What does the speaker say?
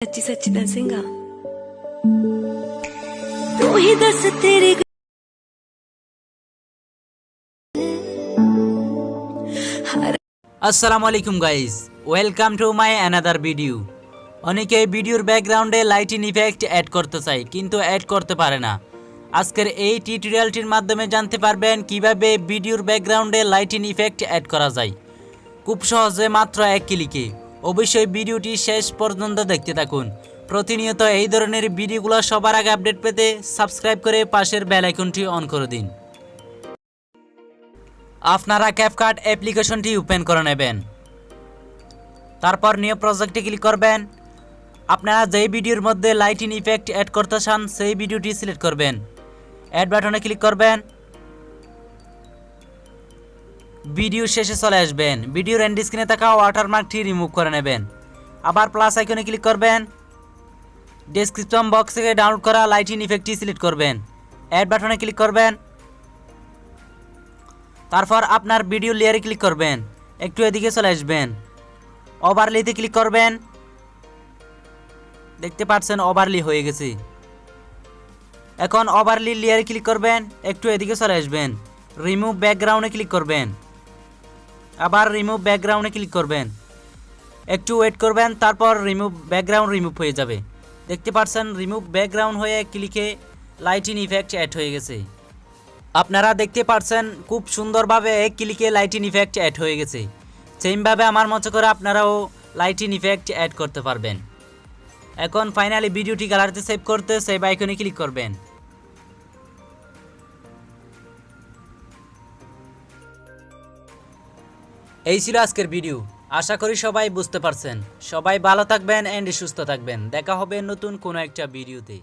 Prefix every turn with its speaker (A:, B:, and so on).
A: सच्ची सच्ची दसेगा तू ही दस तेरी
B: আসসালামু আলাইকুম guys, welcome to my another video. অনেকে ভিডিওর ব্যাকগ্রাউন্ডে লাইটিং ইফেক্ট অ্যাড করতে চায় কিন্তু অ্যাড করতে পারে না। আজকের এই টিউটোরিয়ালটির মাধ্যমে জানতে পারবেন কিভাবে ভিডিওর ব্যাকগ্রাউন্ডে লাইটিং ইফেক্ট অ্যাড করা যায় খুব সহজে, মাত্র এক ক্লিকে। অবশ্যই ভিডিওটি শেষ পর্যন্ত দেখতে থাকুন। প্রতিনিয়ত এই ধরনের ভিডিওগুলো সবার আগে আপডেট পেতে সাবস্ক্রাইব করে পাশের বেল আইকনটি অন করে দিন। আপনারা ক্যাপকাট অ্যাপ্লিকেশনটি ওপেন করে নেবেন, তারপর নিউ প্রজেক্টে ক্লিক করবেন। আপনারা যেই ভিডিওর মধ্যে লাইটিং ইফেক্ট অ্যাড করতে চান সেই ভিডিওটি সিলেক্ট করবেন, অ্যাড বাটনে ক্লিক করবেন। ভিডিও শেষে চলে আসবেন, ভিডিওর এন্ড স্ক্রিনে থাকা ওয়াটারমার্কটি রিমুভ করে নেবেন। আবার প্লাস আইকনে ক্লিক করবেন, ডেসক্রিপশন বক্স থেকে ডাউনলোড করা লাইটিং ইফেক্টটি সিলেক্ট করবেন, অ্যাড বাটনে ক্লিক করবেন। তারপর আপনার ভিডিও লেয়ারে ক্লিক করবেন, একটু এদিকে চলে আসবেন, ওভারলিতে ক্লিক করবেন। দেখতে পাচ্ছেন ওভারলি হয়ে গেছে। এখন ওভারলি লেয়ারে ক্লিক করবেন, একটু এদিকে চলে আসবেন, রিমুভ ব্যাকগ্রাউন্ডে ক্লিক করবেন, আবার রিমুভ ব্যাকগ্রাউন্ডে ক্লিক করবেন, একটু ওয়েট করবেন, তারপর রিমুভ ব্যাকগ্রাউন্ড রিমুভ হয়ে যাবে। দেখতে পাচ্ছেন রিমুভ ব্যাকগ্রাউন্ড হয়ে ক্লিকে লাইটিং ইফেক্ট অ্যাড হয়ে গেছে। আপনারা দেখতে পাচ্ছেন খুব সুন্দরভাবে এক ক্লিকে লাইটিং ইফেক্ট অ্যাড হয়ে গেছে। সেইমভাবে আমার মতো করে আপনারাও লাইটিং ইফেক্ট অ্যাড করতে পারবেন। এখন ফাইনালি ভিডিওটি গ্যালারিতে সেভ করতে সেভ আইকনে ক্লিক করবেন। এই ছিল আজকের ভিডিও, আশা করি সবাই বুঝতে পারছেন। সবাই ভালো থাকবেন এন্ড সুস্থ থাকবেন। দেখা হবে নতুন কোনো একটা ভিডিওতে।